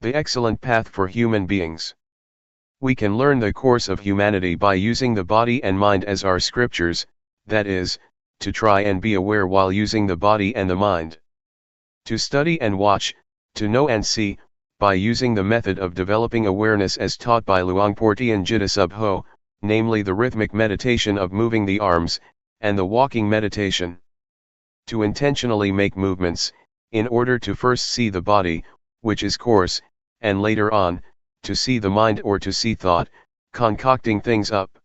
The excellent path for human beings. We can learn the course of humanity by using the body and mind as our scriptures, that is, to try and be aware while using the body and the mind. To study and watch, to know and see, by using the method of developing awareness as taught by Luangpor Teean Jidasubho, namely the rhythmic meditation of moving the arms, and the walking meditation. To intentionally make movements, in order to first see the body, which is coarse, and later on, to see the mind or to see thought, concocting things up.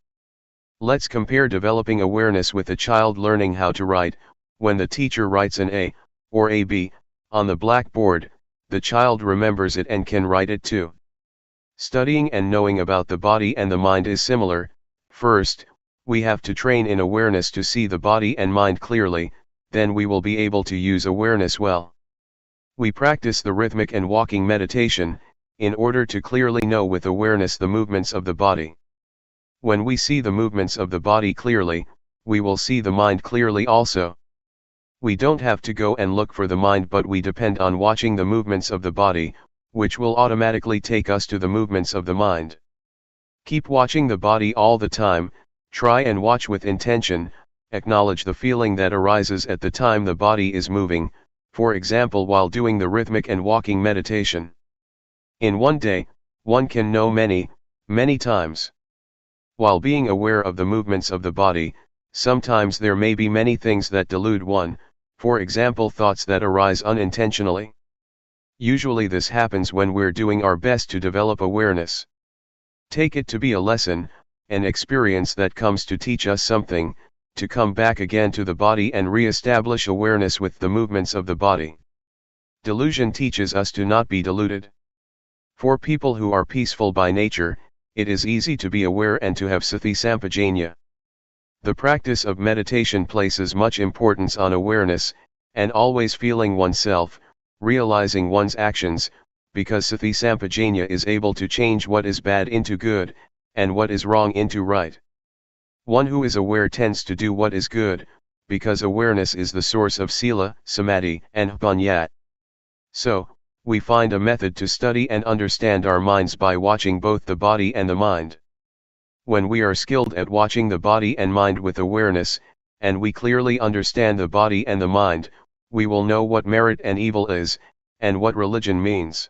Let's compare developing awareness with a child learning how to write. When the teacher writes an A, or a B, on the blackboard, the child remembers it and can write it too. Studying and knowing about the body and the mind is similar. First, we have to train in awareness to see the body and mind clearly, then we will be able to use awareness well. We practice the rhythmic and walking meditation, in order to clearly know with awareness the movements of the body. When we see the movements of the body clearly, we will see the mind clearly also. We don't have to go and look for the mind, but we depend on watching the movements of the body, which will automatically take us to the movements of the mind. Keep watching the body all the time, try and watch with intention, acknowledge the feeling that arises at the time the body is moving, for example while doing the rhythmic and walking meditation. In one day, one can know many times. While being aware of the movements of the body, sometimes there may be many things that delude one, for example thoughts that arise unintentionally. Usually this happens when we're doing our best to develop awareness. Take it to be a lesson, an experience that comes to teach us something, to come back again to the body and re-establish awareness with the movements of the body. Delusion teaches us to not be deluded. For people who are peaceful by nature, it is easy to be aware and to have sati sampajanya. The practice of meditation places much importance on awareness, and always feeling oneself, realizing one's actions, because sati sampajanya is able to change what is bad into good, and what is wrong into right. One who is aware tends to do what is good, because awareness is the source of sila, samadhi, and panya. So, we find a method to study and understand our minds by watching both the body and the mind. When we are skilled at watching the body and mind with awareness, and we clearly understand the body and the mind, we will know what merit and evil is, and what religion means.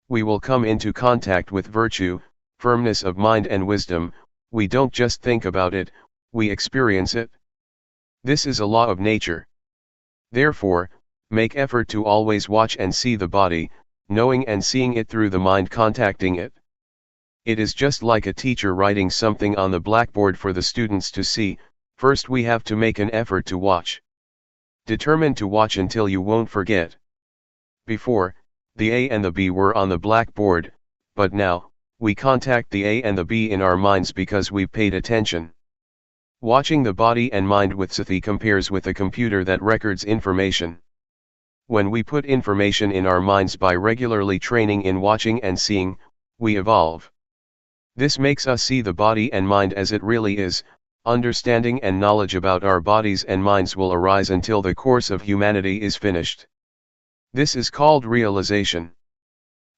We will come into contact with virtue, firmness of mind and wisdom. We don't just think about it, we experience it. This is a law of nature. Therefore, make effort to always watch and see the body, knowing and seeing it through the mind contacting it. It is just like a teacher writing something on the blackboard for the students to see. First we have to make an effort to watch. Determine to watch until you won't forget. Before, the A and the B were on the blackboard, but now, we contact the A and the B in our minds because we've paid attention. Watching the body and mind with sati compares with a computer that records information. When we put information in our minds by regularly training in watching and seeing, we evolve. This makes us see the body and mind as it really is. Understanding and knowledge about our bodies and minds will arise until the course of humanity is finished. This is called realization.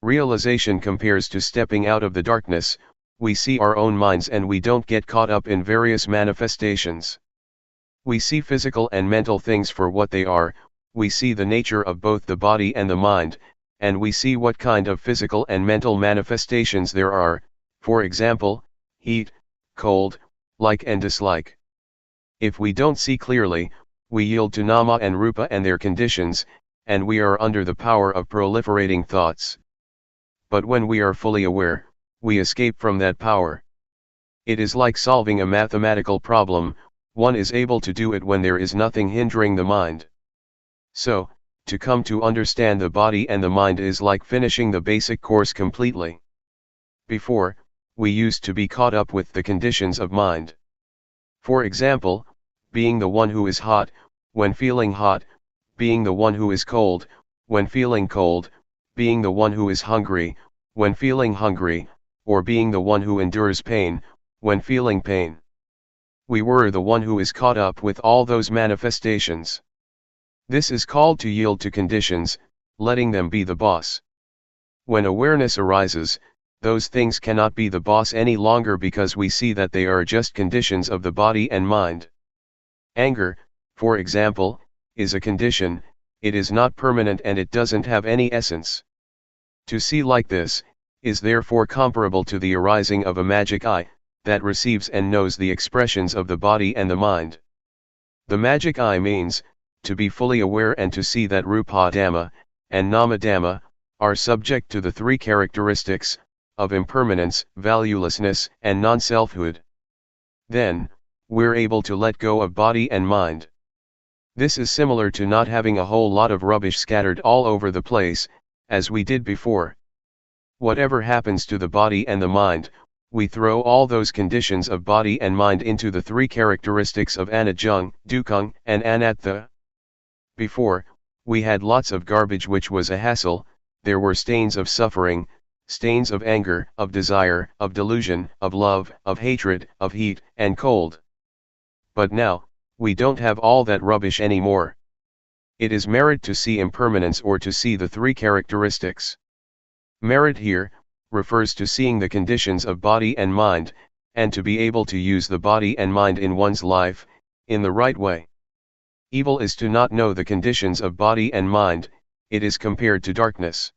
Realization compares to stepping out of the darkness. We see our own minds and we don't get caught up in various manifestations. We see physical and mental things for what they are. We see the nature of both the body and the mind, and we see what kind of physical and mental manifestations there are, for example, heat, cold, like and dislike. If we don't see clearly, we yield to nama and rupa and their conditions, and we are under the power of proliferating thoughts. But when we are fully aware, we escape from that power. It is like solving a mathematical problem. One is able to do it when there is nothing hindering the mind. So, to come to understand the body and the mind is like finishing the basic course completely. Before, we used to be caught up with the conditions of mind. For example, being the one who is hot, when feeling hot, being the one who is cold, when feeling cold, being the one who is hungry, when feeling hungry, or being the one who endures pain, when feeling pain. We were the one who is caught up with all those manifestations. This is called to yield to conditions, letting them be the boss. When awareness arises, those things cannot be the boss any longer because we see that they are just conditions of the body and mind. Anger, for example, is a condition, it is not permanent and it doesn't have any essence. To see like this, is therefore comparable to the arising of a magic eye, that receives and knows the expressions of the body and the mind. The magic eye means, to be fully aware and to see that Rupa Dhamma, and Nama Dhamma, are subject to the three characteristics, of impermanence, valuelessness, and non-selfhood. Then, we're able to let go of body and mind. This is similar to not having a whole lot of rubbish scattered all over the place, as we did before. Whatever happens to the body and the mind, we throw all those conditions of body and mind into the three characteristics of anajjung, dukkhaung, and anatta. Before, we had lots of garbage which was a hassle, there were stains of suffering, stains of anger, of desire, of delusion, of love, of hatred, of heat, and cold. But now, we don't have all that rubbish anymore. It is merit to see impermanence or to see the three characteristics. Merit here, refers to seeing the conditions of body and mind, and to be able to use the body and mind in one's life, in the right way. Evil is to not know the conditions of body and mind, it is compared to darkness.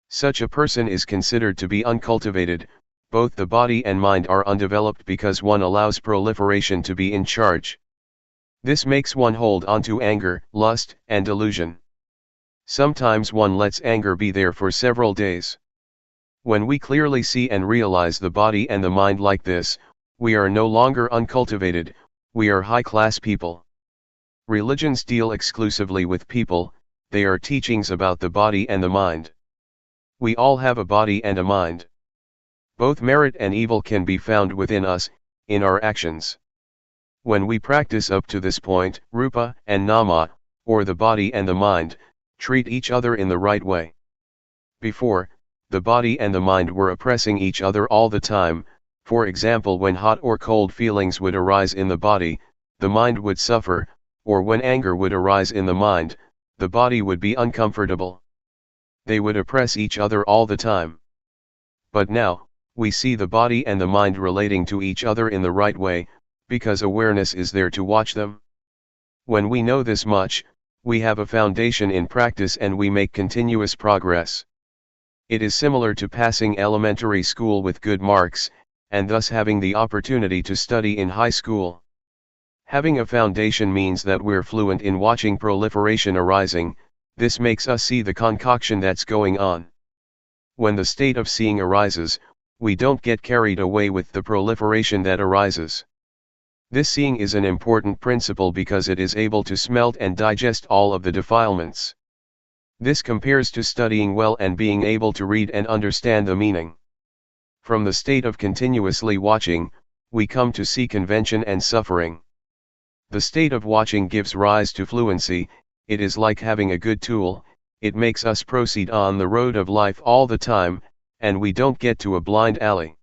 Such a person is considered to be uncultivated, both the body and mind are undeveloped because one allows proliferation to be in charge. This makes one hold on to anger, lust, and delusion. Sometimes one lets anger be there for several days. When we clearly see and realize the body and the mind like this, we are no longer uncultivated, we are high-class people. Religions deal exclusively with people, they are teachings about the body and the mind. We all have a body and a mind. Both merit and evil can be found within us, in our actions. When we practice up to this point, Rupa and Nama, or the body and the mind, treat each other in the right way. Before, the body and the mind were oppressing each other all the time, for example when hot or cold feelings would arise in the body, the mind would suffer, or when anger would arise in the mind, the body would be uncomfortable. They would oppress each other all the time. But now, we see the body and the mind relating to each other in the right way, because awareness is there to watch them. When we know this much, we have a foundation in practice and we make continuous progress. It is similar to passing elementary school with good marks, and thus having the opportunity to study in high school. Having a foundation means that we're fluent in watching proliferation arising, this makes us see the concoction that's going on. When the state of seeing arises, we don't get carried away with the proliferation that arises. This seeing is an important principle because it is able to smelt and digest all of the defilements. This compares to studying well and being able to read and understand the meaning. From the state of continuously watching, we come to see convention and suffering. The state of watching gives rise to fluency, it is like having a good tool, it makes us proceed on the road of life all the time, and we don't get to a blind alley.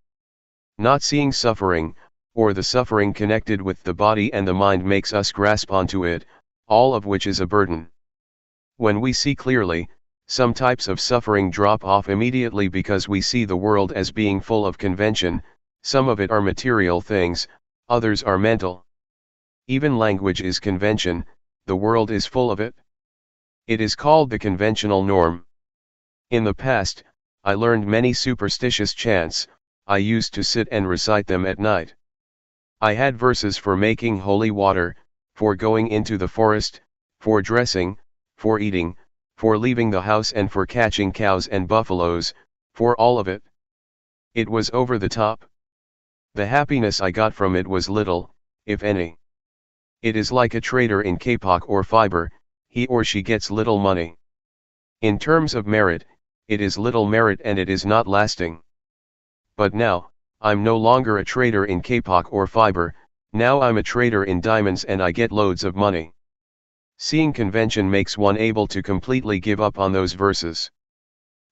Not seeing suffering, or the suffering connected with the body and the mind makes us grasp onto it, all of which is a burden. When we see clearly, some types of suffering drop off immediately because we see the world as being full of convention, some of it are material things, others are mental. Even language is convention, the world is full of it. It is called the conventional norm. In the past, I learned many superstitious chants, I used to sit and recite them at night. I had verses for making holy water, for going into the forest, for dressing, for eating, for leaving the house and for catching cows and buffaloes, for all of it. It was over the top. The happiness I got from it was little, if any. It is like a trader in kapok or fiber, he or she gets little money. In terms of merit, it is little merit and it is not lasting. But now, I'm no longer a trader in kapok or fiber, now I'm a trader in diamonds and I get loads of money. Seeing convention makes one able to completely give up on those verses.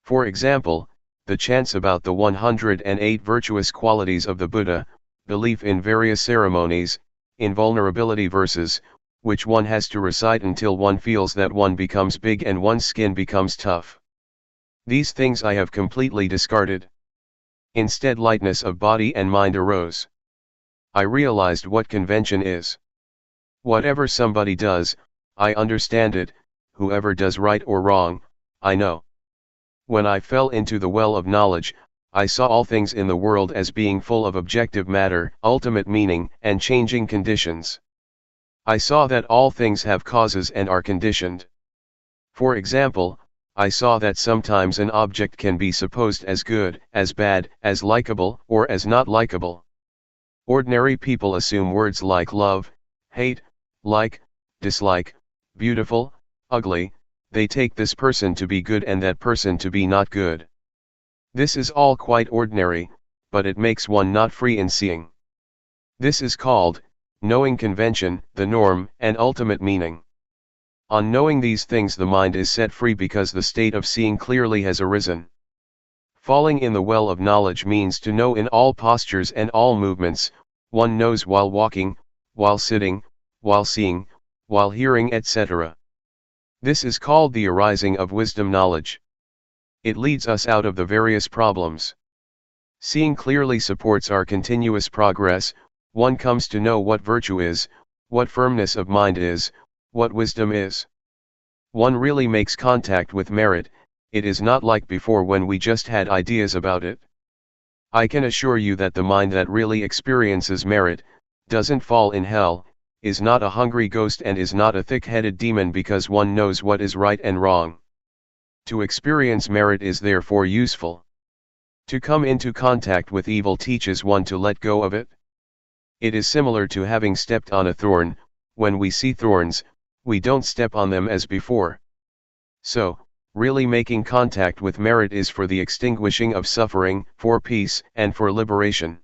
For example, the chants about the 108 virtuous qualities of the Buddha, belief in various ceremonies, invulnerability verses, which one has to recite until one feels that one becomes big and one's skin becomes tough. These things I have completely discarded. Instead, lightness of body and mind arose. I realized what convention is. Whatever somebody does, I understand it, whoever does right or wrong, I know. When I fell into the well of knowledge, I saw all things in the world as being full of objective matter, ultimate meaning, and changing conditions. I saw that all things have causes and are conditioned. For example, I saw that sometimes an object can be supposed as good, as bad, as likable, or as not likable. Ordinary people assume words like love, hate, like, dislike, beautiful, ugly, they take this person to be good and that person to be not good. This is all quite ordinary, but it makes one not free in seeing. This is called, knowing convention, the norm, and ultimate meaning. On knowing these things the mind is set free because the state of seeing clearly has arisen. Falling in the well of knowledge means to know in all postures and all movements, one knows while walking, while sitting, while seeing, while hearing, etc. This is called the arising of wisdom knowledge. It leads us out of the various problems. Seeing clearly supports our continuous progress, one comes to know what virtue is, what firmness of mind is, what wisdom is. One really makes contact with merit, it is not like before when we just had ideas about it. I can assure you that the mind that really experiences merit, doesn't fall in hell, is not a hungry ghost and is not a thick-headed demon because one knows what is right and wrong. To experience merit is therefore useful. To come into contact with evil teaches one to let go of it. It is similar to having stepped on a thorn, when we see thorns, we don't step on them as before. So, really making contact with merit is for the extinguishing of suffering, for peace, and for liberation.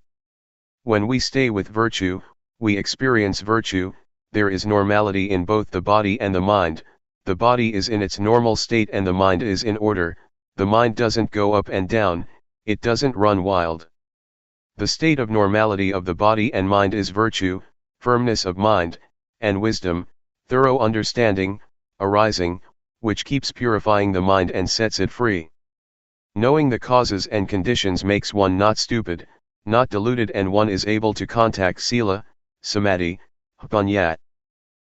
When we stay with virtue, we experience virtue, there is normality in both the body and the mind, the body is in its normal state and the mind is in order, the mind doesn't go up and down, it doesn't run wild. The state of normality of the body and mind is virtue, firmness of mind, and wisdom, thorough understanding, arising, which keeps purifying the mind and sets it free. Knowing the causes and conditions makes one not stupid, not deluded, and one is able to contact sila, samadhi, panya.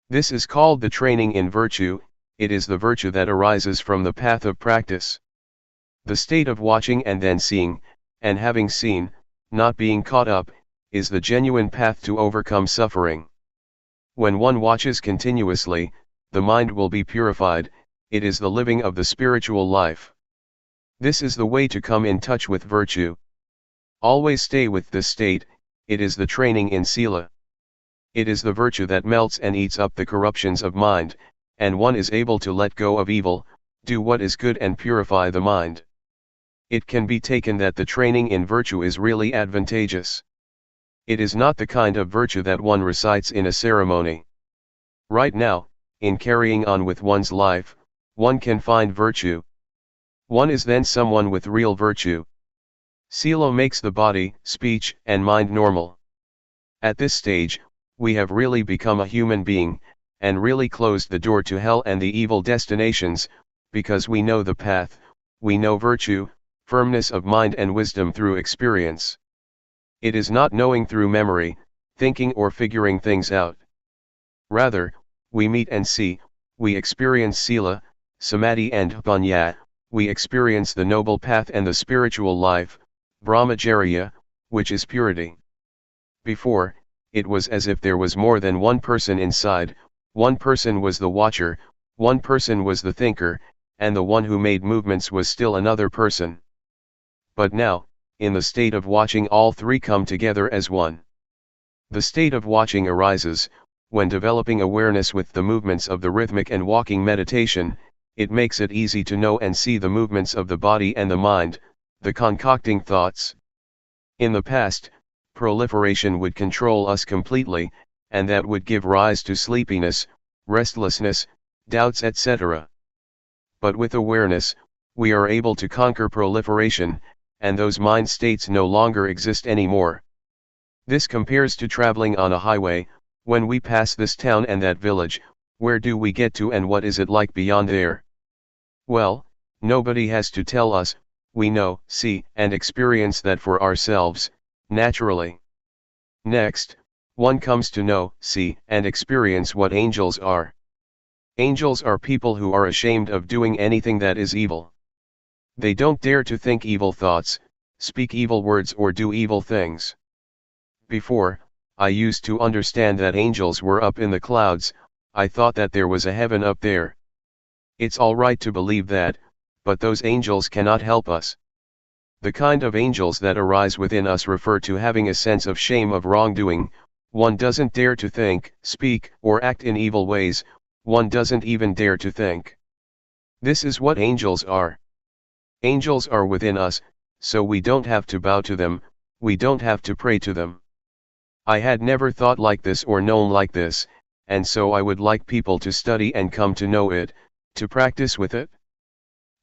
This is called the training in virtue, it is the virtue that arises from the path of practice. The state of watching and then seeing, and having seen, not being caught up, is the genuine path to overcome suffering. When one watches continuously, the mind will be purified, it is the living of the spiritual life. This is the way to come in touch with virtue. Always stay with this state, it is the training in sila. It is the virtue that melts and eats up the corruptions of mind, and one is able to let go of evil, do what is good and purify the mind. It can be taken that the training in virtue is really advantageous. It is not the kind of virtue that one recites in a ceremony. Right now, in carrying on with one's life, one can find virtue. One is then someone with real virtue. Sila makes the body, speech, and mind normal. At this stage, we have really become a human being, and really closed the door to hell and the evil destinations, because we know the path, we know virtue, firmness of mind and wisdom through experience. It is not knowing through memory, thinking or figuring things out. Rather, we meet and see, we experience sila, samadhi and panya, we experience the noble path and the spiritual life, brahmacharya, which is purity. Before, it was as if there was more than one person inside, one person was the watcher, one person was the thinker, and the one who made movements was still another person. But now, in the state of watching, all three come together as one. The state of watching arises, when developing awareness with the movements of the rhythmic and walking meditation, it makes it easy to know and see the movements of the body and the mind, the concocting thoughts. In the past, proliferation would control us completely, and that would give rise to sleepiness, restlessness, doubts, etc. But with awareness, we are able to conquer proliferation, and those mind states no longer exist anymore. This compares to traveling on a highway. When we pass this town and that village, where do we get to and what is it like beyond there? Well, nobody has to tell us, we know, see, and experience that for ourselves, naturally. Next, one comes to know, see, and experience what angels are. Angels are people who are ashamed of doing anything that is evil. They don't dare to think evil thoughts, speak evil words, or do evil things. Before, I used to understand that angels were up in the clouds. I thought that there was a heaven up there. It's all right to believe that, but those angels cannot help us. The kind of angels that arise within us refer to having a sense of shame of wrongdoing. One doesn't dare to think, speak, or act in evil ways. One doesn't even dare to think. This is what angels are. Angels are within us, so we don't have to bow to them, we don't have to pray to them. I had never thought like this or known like this, and so I would like people to study and come to know it, to practice with it.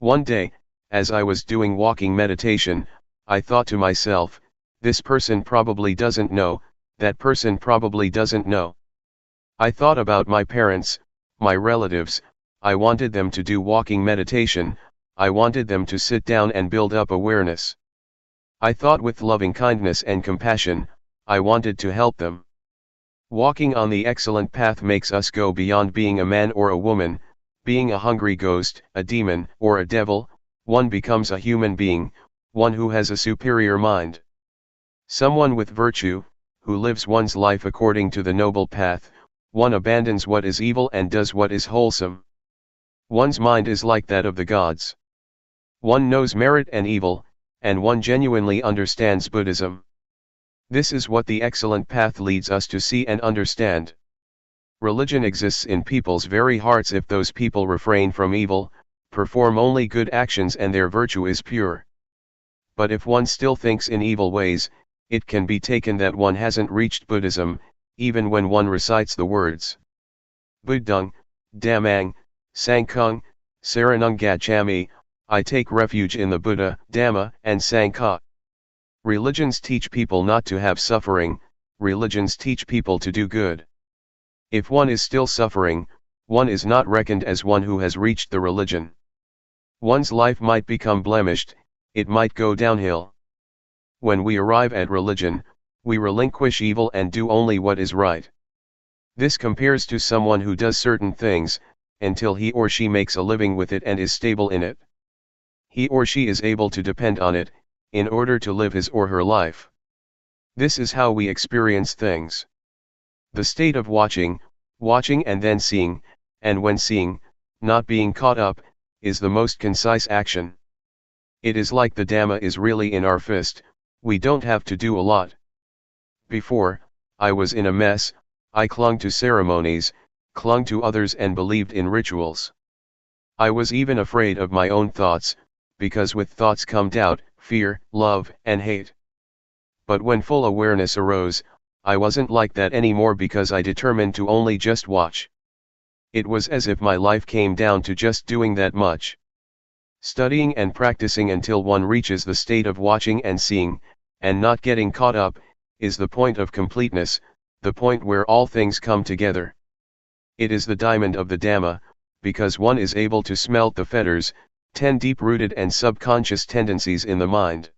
One day, as I was doing walking meditation, I thought to myself, this person probably doesn't know, that person probably doesn't know. I thought about my parents, my relatives. I wanted them to do walking meditation, I wanted them to sit down and build up awareness. I thought with loving kindness and compassion, I wanted to help them. Walking on the excellent path makes us go beyond being a man or a woman, being a hungry ghost, a demon, or a devil. One becomes a human being, one who has a superior mind. Someone with virtue, who lives one's life according to the noble path. One abandons what is evil and does what is wholesome. One's mind is like that of the gods. One knows merit and evil, and one genuinely understands Buddhism. This is what the excellent path leads us to see and understand. Religion exists in people's very hearts if those people refrain from evil, perform only good actions, and their virtue is pure. But if one still thinks in evil ways, it can be taken that one hasn't reached Buddhism, even when one recites the words Buddhang, Dhammang, Sanghang, Saranang Gacchami, I take refuge in the Buddha, Dhamma, and Sangha. Religions teach people not to have suffering, religions teach people to do good. If one is still suffering, one is not reckoned as one who has reached the religion. One's life might become blemished, it might go downhill. When we arrive at religion, we relinquish evil and do only what is right. This compares to someone who does certain things, until he or she makes a living with it and is stable in it. He or she is able to depend on it, in order to live his or her life. This is how we experience things. The state of watching and then seeing, and when seeing, not being caught up, is the most concise action. It is like the Dhamma is really in our fist, we don't have to do a lot. Before, I was in a mess, I clung to ceremonies, clung to others and believed in rituals. I was even afraid of my own thoughts, because with thoughts come doubt, fear, love, and hate. But when full awareness arose, I wasn't like that anymore because I determined to only just watch. It was as if my life came down to just doing that much. Studying and practicing until one reaches the state of watching and seeing, and not getting caught up, is the point of completeness, the point where all things come together. It is the diamond of the Dhamma, because one is able to smelt the fetters, 10 deep-rooted and subconscious tendencies in the mind.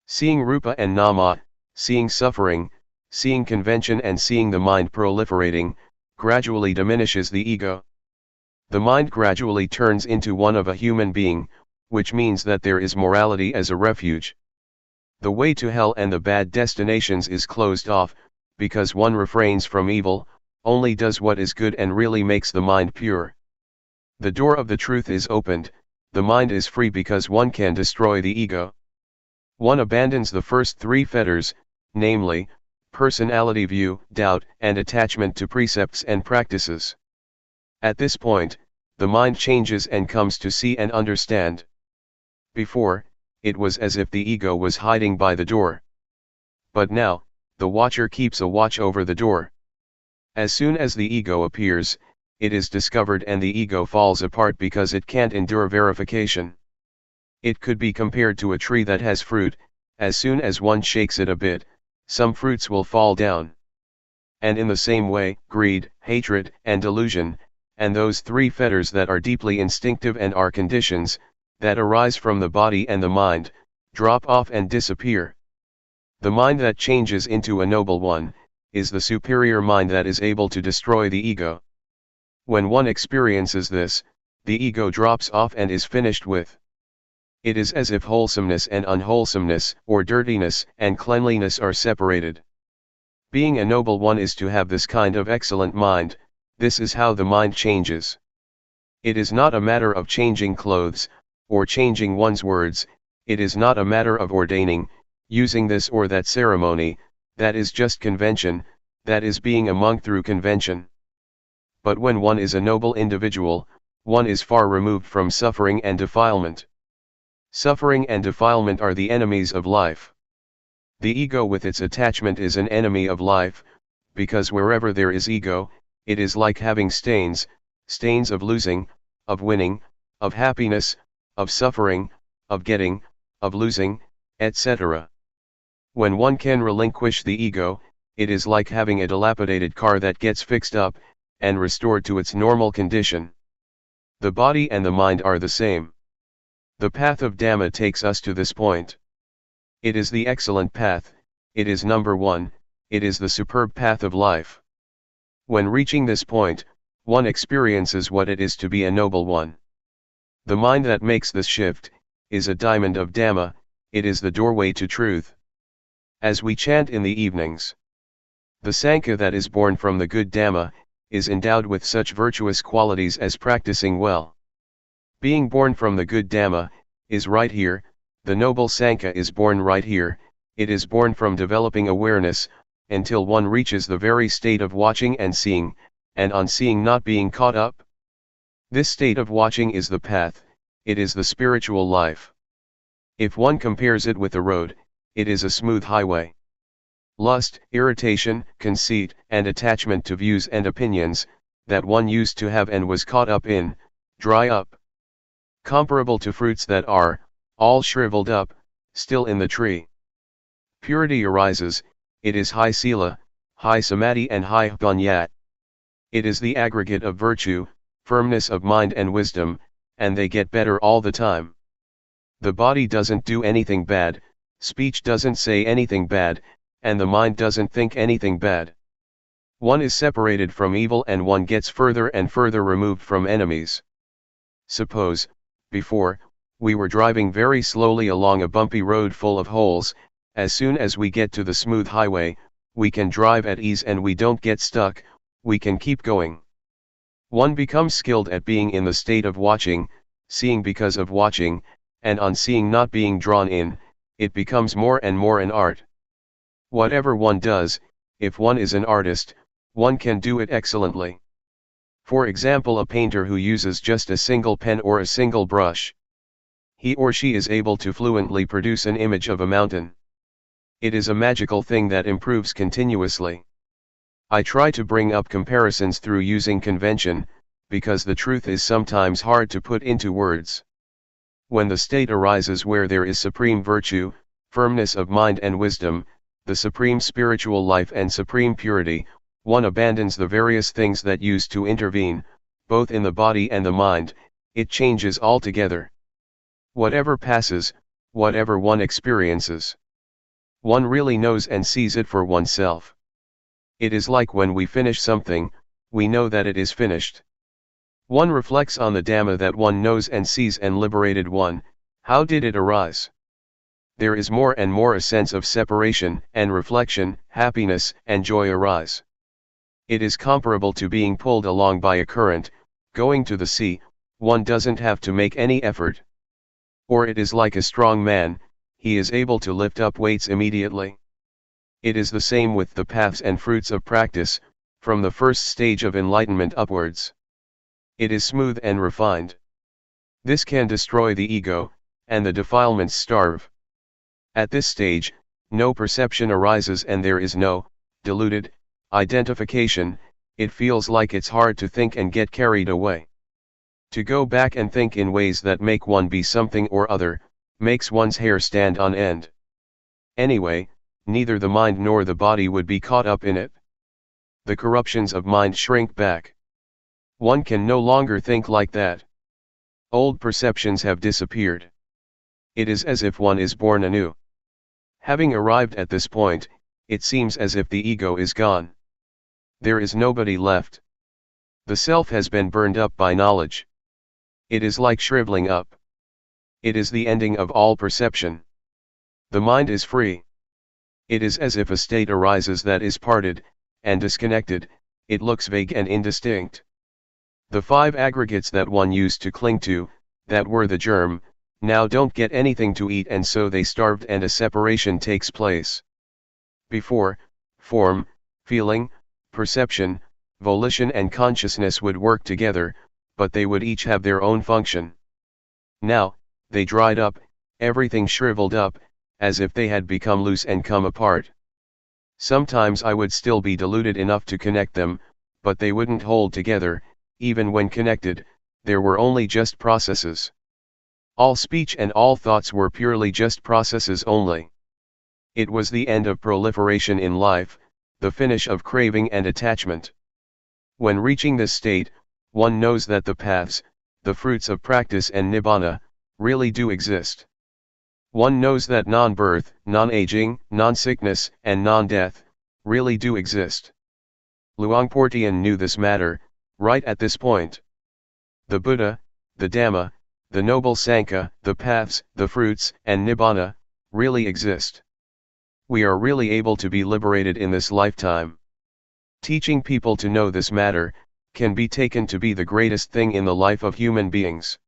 Seeing Rupa and Nama, seeing suffering, seeing convention and seeing the mind proliferating, gradually diminishes the ego. The mind gradually turns into one of a human being, which means that there is morality as a refuge. The way to hell and the bad destinations is closed off, because one refrains from evil, only does what is good and really makes the mind pure. The door of the truth is opened, the mind is free because one can destroy the ego. One abandons the first 3 fetters, namely, personality view, doubt, and attachment to precepts and practices. At this point, the mind changes and comes to see and understand. Before, it was as if the ego was hiding by the door. But now, the watcher keeps a watch over the door. As soon as the ego appears, it is discovered and the ego falls apart because it can't endure verification. It could be compared to a tree that has fruit. As soon as one shakes it a bit, some fruits will fall down. And in the same way, greed, hatred, and delusion, and those three fetters that are deeply instinctive and are conditions, that arise from the body and the mind, drop off and disappear. The mind that changes into a noble one, is the superior mind that is able to destroy the ego. When one experiences this, the ego drops off and is finished with. It is as if wholesomeness and unwholesomeness, or dirtiness and cleanliness are separated. Being a noble one is to have this kind of excellent mind. This is how the mind changes. It is not a matter of changing clothes, or changing one's words. It is not a matter of ordaining, using this or that ceremony. That is just convention, that is being a monk through convention. But when one is a noble individual, one is far removed from suffering and defilement. Suffering and defilement are the enemies of life. The ego with its attachment is an enemy of life, because wherever there is ego, it is like having stains of losing, of winning, of happiness, of suffering, of getting, of losing, etc. When one can relinquish the ego, it is like having a dilapidated car that gets fixed up, and restored to its normal condition. The body and the mind are the same. The path of Dhamma takes us to this point. It is the excellent path, it is number one, it is the superb path of life. When reaching this point, one experiences what it is to be a noble one. The mind that makes this shift, is a diamond of Dhamma, it is the doorway to truth. As we chant in the evenings, the Sangha that is born from the good Dhamma, is endowed with such virtuous qualities as practicing well. Being born from the good Dhamma, is right here, the noble Sangha is born right here, it is born from developing awareness, until one reaches the very state of watching and seeing, and on seeing not being caught up. This state of watching is the path, it is the spiritual life. If one compares it with a road, it is a smooth highway. Lust, irritation, conceit, and attachment to views and opinions, that one used to have and was caught up in, dry up. Comparable to fruits that are, all shriveled up, still in the tree. Purity arises, it is high sila, high samadhi and high panya. It is the aggregate of virtue, firmness of mind and wisdom, and they get better all the time. The body doesn't do anything bad, speech doesn't say anything bad, and the mind doesn't think anything bad. One is separated from evil and one gets further and further removed from enemies. Suppose, before, we were driving very slowly along a bumpy road full of holes. As soon as we get to the smooth highway, we can drive at ease and we don't get stuck, we can keep going. One becomes skilled at being in the state of watching, seeing because of watching, and on seeing not being drawn in, it becomes more and more an art. Whatever one does, if one is an artist, one can do it excellently. For example, a painter who uses just a single pen or a single brush. He or she is able to fluently produce an image of a mountain. It is a magical thing that improves continuously. I try to bring up comparisons through using convention, because the truth is sometimes hard to put into words. When the state arises where there is supreme virtue, firmness of mind and wisdom, the supreme spiritual life and supreme purity, one abandons the various things that used to intervene, both in the body and the mind, it changes altogether. Whatever passes, whatever one experiences, one really knows and sees it for oneself. It is like when we finish something, we know that it is finished. One reflects on the Dhamma that one knows and sees and liberated one. How did it arise? There is more and more a sense of separation and reflection, happiness and joy arise. It is comparable to being pulled along by a current, going to the sea, one doesn't have to make any effort. Or it is like a strong man, he is able to lift up weights immediately. It is the same with the paths and fruits of practice, from the first stage of enlightenment upwards. It is smooth and refined. This can destroy the ego, and the defilements starve. At this stage, no perception arises and there is no deluded identification. It feels like it's hard to think and get carried away. To go back and think in ways that make one be something or other, makes one's hair stand on end. Anyway, neither the mind nor the body would be caught up in it. The corruptions of mind shrink back. One can no longer think like that. Old perceptions have disappeared. It is as if one is born anew. Having arrived at this point, it seems as if the ego is gone. There is nobody left. The self has been burned up by knowledge. It is like shriveling up. It is the ending of all perception. The mind is free. It is as if a state arises that is parted and disconnected. It looks vague and indistinct. The 5 aggregates that one used to cling to, that were the germ, now don't get anything to eat and so they starved and a separation takes place. Before, form, feeling, perception, volition and consciousness would work together, but they would each have their own function. Now, they dried up, everything shriveled up, as if they had become loose and come apart. Sometimes I would still be deluded enough to connect them, but they wouldn't hold together. Even when connected, there were only just processes. All speech and all thoughts were purely just processes only. It was the end of proliferation in life, the finish of craving and attachment. When reaching this state, one knows that the paths, the fruits of practice and nibbana, really do exist. One knows that non-birth, non-aging, non-sickness, and non-death, really do exist. Luangpor Teean knew this matter, right at this point. The Buddha, the Dhamma, the Noble Sangha, the paths, the fruits, and nibbana, really exist. We are really able to be liberated in this lifetime. Teaching people to know this matter, can be taken to be the greatest thing in the life of human beings.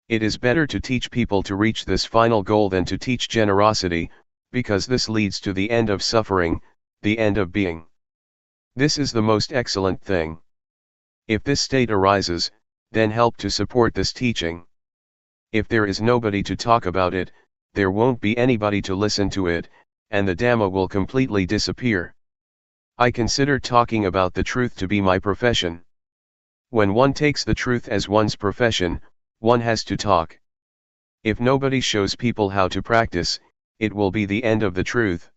It is better to teach people to reach this final goal than to teach generosity, because this leads to the end of suffering, the end of being. This is the most excellent thing. If this state arises, then help to support this teaching. If there is nobody to talk about it, there won't be anybody to listen to it, and the Dhamma will completely disappear. I consider talking about the truth to be my profession. When one takes the truth as one's profession, one has to talk. If nobody shows people how to practice, it will be the end of the truth.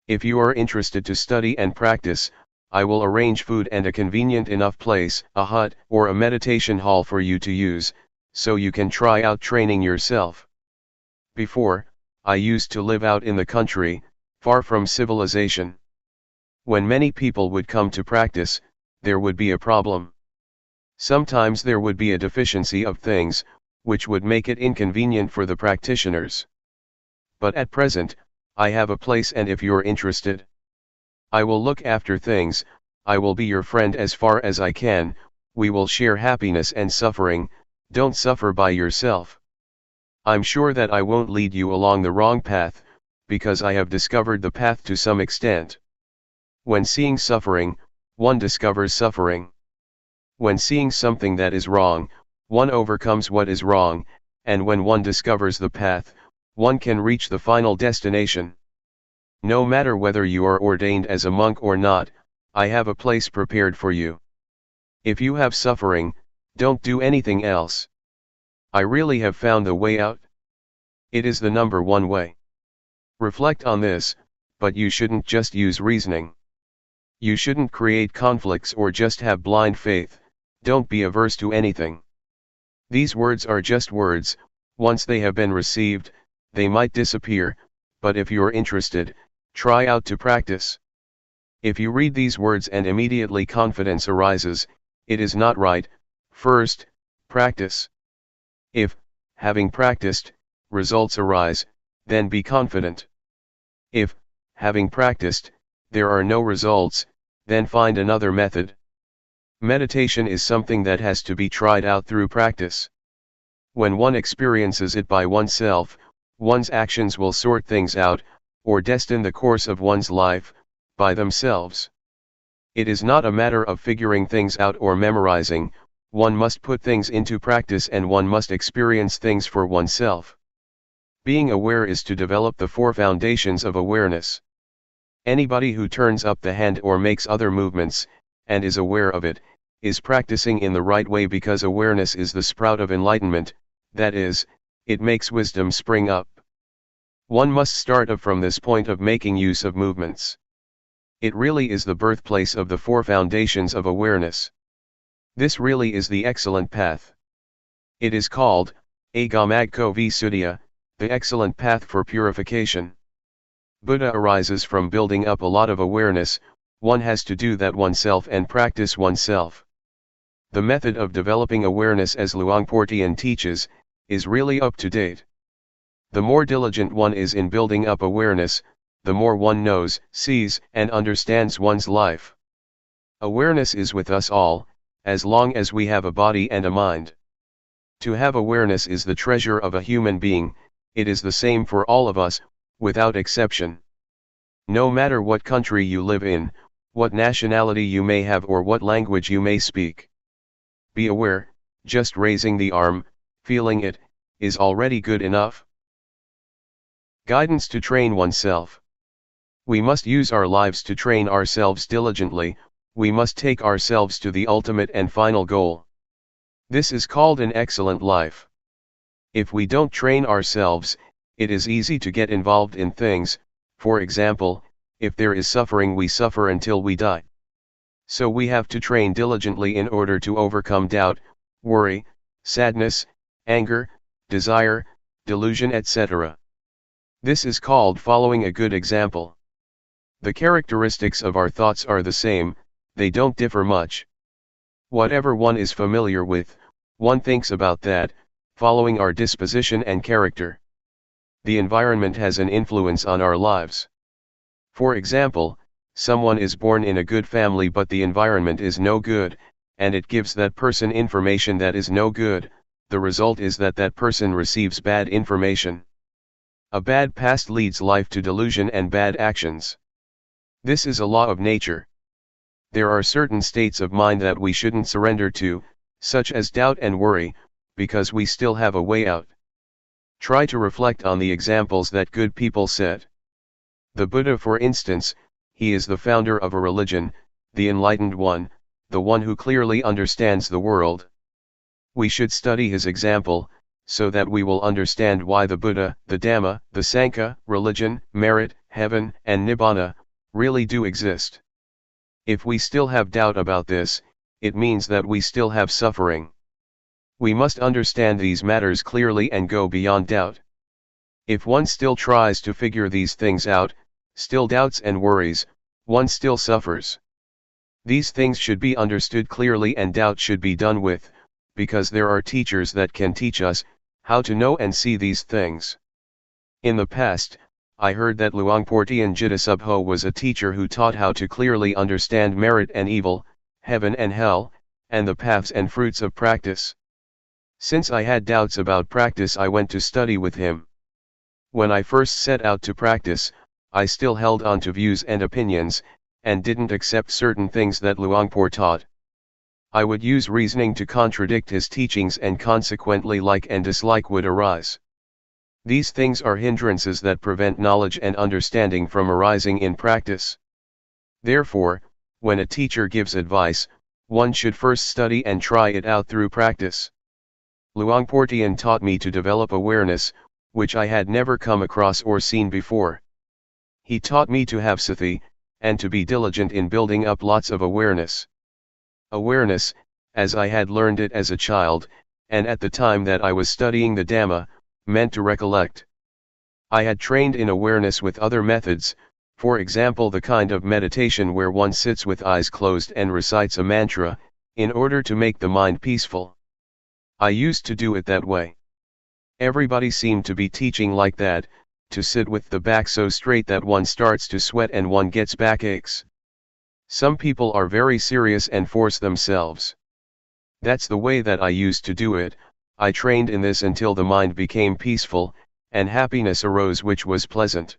If you are interested to study and practice, I will arrange food and a convenient enough place, a hut or a meditation hall for you to use, so you can try out training yourself. Before, I used to live out in the country, far from civilization. When many people would come to practice, there would be a problem. Sometimes there would be a deficiency of things, which would make it inconvenient for the practitioners. But at present, I have a place, and if you're interested, I will look after things. I will be your friend as far as I can. We will share happiness and suffering. Don't suffer by yourself. I'm sure that I won't lead you along the wrong path, because I have discovered the path to some extent. When seeing suffering, one discovers suffering. When seeing something that is wrong, one overcomes what is wrong, and when one discovers the path, one can reach the final destination. No matter whether you are ordained as a monk or not, I have a place prepared for you. If you have suffering, don't do anything else. I really have found the way out. It is the number one way. Reflect on this, but you shouldn't just use reasoning. You shouldn't create conflicts or just have blind faith. Don't be averse to anything. These words are just words. Once they have been received, they might disappear, but if you're interested, try out to practice. If you read these words and immediately confidence arises, it is not right. First, practice. If, having practiced, results arise, then be confident. If, having practiced, there are no results, then find another method. Meditation is something that has to be tried out through practice. When one experiences it by oneself, one's actions will sort things out, or destine the course of one's life, by themselves. It is not a matter of figuring things out or memorizing, one must put things into practice and one must experience things for oneself. Being aware is to develop the four foundations of awareness. Anybody who turns up the hand or makes other movements, and is aware of it, is practicing in the right way, because awareness is the sprout of enlightenment, that is, it makes wisdom spring up. One must start up from this point of making use of movements. It really is the birthplace of the four foundations of awareness. This really is the excellent path. It is called, Agamagko Visuddhya, the excellent path for purification. Buddha arises from building up a lot of awareness. One has to do that oneself and practice oneself. The method of developing awareness, as Luangpor Teean teaches, is really up to date. The more diligent one is in building up awareness, the more one knows, sees, and understands one's life. Awareness is with us all, as long as we have a body and a mind. To have awareness is the treasure of a human being. It is the same for all of us, without exception. No matter what country you live in, what nationality you may have, or what language you may speak. Be aware, just raising the arm, feeling it, is already good enough. Guidance to train oneself. We must use our lives to train ourselves diligently. We must take ourselves to the ultimate and final goal. This is called an excellent life. If we don't train ourselves, it is easy to get involved in things. For example, if there is suffering, we suffer until we die. So we have to train diligently in order to overcome doubt, worry, sadness, anger, desire, delusion, etc. This is called following a good example. The characteristics of our thoughts are the same, they don't differ much. Whatever one is familiar with, one thinks about that, following our disposition and character. The environment has an influence on our lives. For example, someone is born in a good family but the environment is no good, and it gives that person information that is no good. The result is that that person receives bad information. A bad past leads life to delusion and bad actions. This is a law of nature. There are certain states of mind that we shouldn't surrender to, such as doubt and worry, because we still have a way out. Try to reflect on the examples that good people set. The Buddha, for instance, he is the founder of a religion, the enlightened one, the one who clearly understands the world. We should study his example, so that we will understand why the Buddha, the Dhamma, the Sangha, religion, merit, heaven, and Nibbana, really do exist. If we still have doubt about this, it means that we still have suffering. We must understand these matters clearly and go beyond doubt. If one still tries to figure these things out, still doubts and worries, one still suffers. These things should be understood clearly and doubt should be done with, because there are teachers that can teach us how to know and see these things. In the past, I heard that Luangpor Teean Jidasubho was a teacher who taught how to clearly understand merit and evil, heaven and hell, and the paths and fruits of practice. Since I had doubts about practice, I went to study with him. When I first set out to practice, I still held on to views and opinions, and didn't accept certain things that Luangpor taught. I would use reasoning to contradict his teachings, and consequently like and dislike would arise. These things are hindrances that prevent knowledge and understanding from arising in practice. Therefore, when a teacher gives advice, one should first study and try it out through practice. Luangpor Teean taught me to develop awareness, which I had never come across or seen before. He taught me to have sati, and to be diligent in building up lots of awareness. Awareness, as I had learned it as a child, and at the time that I was studying the Dhamma, meant to recollect. I had trained in awareness with other methods, for example the kind of meditation where one sits with eyes closed and recites a mantra, in order to make the mind peaceful. I used to do it that way. Everybody seemed to be teaching like that, to sit with the back so straight that one starts to sweat and one gets backaches. Some people are very serious and force themselves. That's the way that I used to do it. I trained in this until the mind became peaceful, and happiness arose which was pleasant.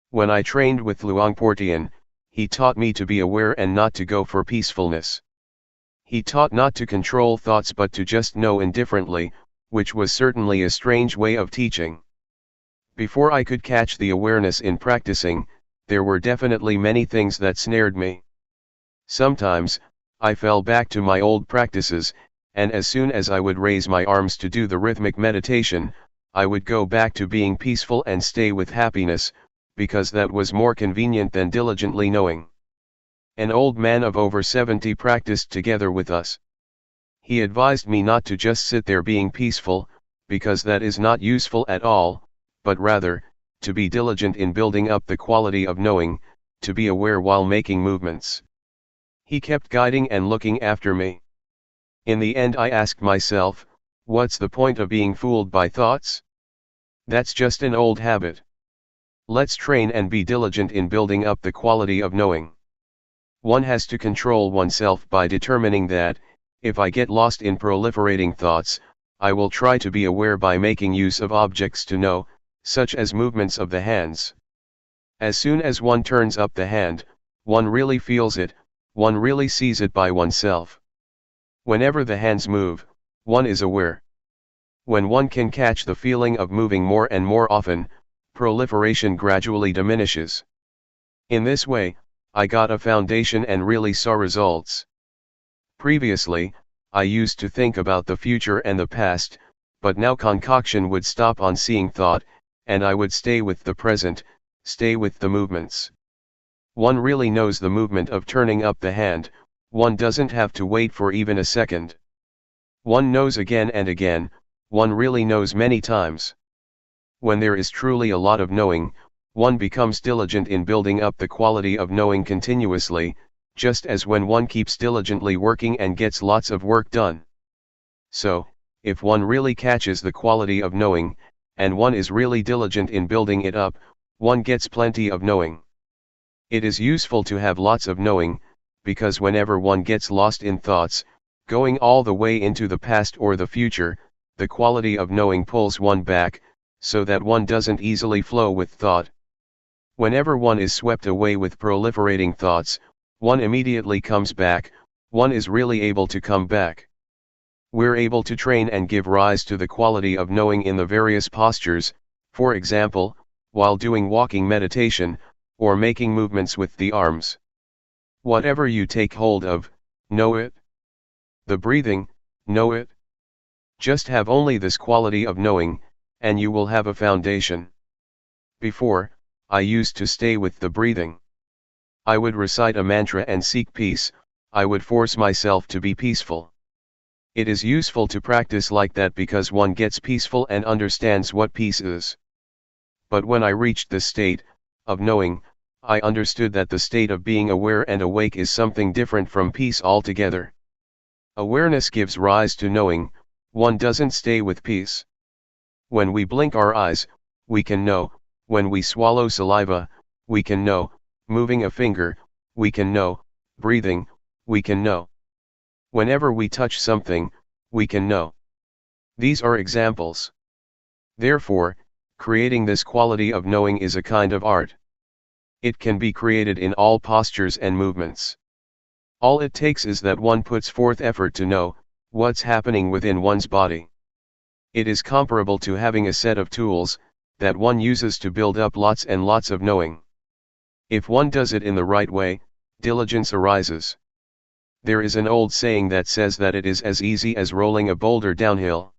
When I trained with Luangpor Teean, he taught me to be aware and not to go for peacefulness. He taught not to control thoughts but to just know indifferently, which was certainly a strange way of teaching. Before I could catch the awareness in practicing, there were definitely many things that snared me. Sometimes, I fell back to my old practices, and as soon as I would raise my arms to do the rhythmic meditation, I would go back to being peaceful and stay with happiness, because that was more convenient than diligently knowing. An old man of over 70 practiced together with us. He advised me not to just sit there being peaceful, because that is not useful at all, but rather, to be diligent in building up the quality of knowing, to be aware while making movements. He kept guiding and looking after me. In the end I asked myself, what's the point of being fooled by thoughts? That's just an old habit. Let's train and be diligent in building up the quality of knowing. One has to control oneself by determining that, if I get lost in proliferating thoughts, I will try to be aware by making use of objects to know, such as movements of the hands. As soon as one turns up the hand, one really feels it, one really sees it by oneself. Whenever the hands move, one is aware. When one can catch the feeling of moving more and more often, proliferation gradually diminishes. In this way, I got a foundation and really saw results. Previously, I used to think about the future and the past, but now concoction would stop on seeing thought, and I would stay with the present, stay with the movements. One really knows the movement of turning up the hand, one doesn't have to wait for even a second. One knows again and again, one really knows many times. When there is truly a lot of knowing, one becomes diligent in building up the quality of knowing continuously, just as when one keeps diligently working and gets lots of work done. So, if one really catches the quality of knowing, and one is really diligent in building it up, one gets plenty of knowing. It is useful to have lots of knowing, because whenever one gets lost in thoughts, going all the way into the past or the future, the quality of knowing pulls one back, so that one doesn't easily flow with thought. Whenever one is swept away with proliferating thoughts, one immediately comes back, one is really able to come back. We're able to train and give rise to the quality of knowing in the various postures, for example, while doing walking meditation, or making movements with the arms. Whatever you take hold of, know it. The breathing, know it. Just have only this quality of knowing, and you will have a foundation. Before, I used to stay with the breathing. I would recite a mantra and seek peace, I would force myself to be peaceful. It is useful to practice like that because one gets peaceful and understands what peace is. But when I reached the state of knowing, I understood that the state of being aware and awake is something different from peace altogether. Awareness gives rise to knowing, one doesn't stay with peace. When we blink our eyes, we can know, when we swallow saliva, we can know, moving a finger, we can know, breathing, we can know. Whenever we touch something, we can know. These are examples. Therefore, creating this quality of knowing is a kind of art. It can be created in all postures and movements. All it takes is that one puts forth effort to know what's happening within one's body. It is comparable to having a set of tools that one uses to build up lots and lots of knowing. If one does it in the right way, diligence arises. There is an old saying that says that it is as easy as rolling a boulder downhill.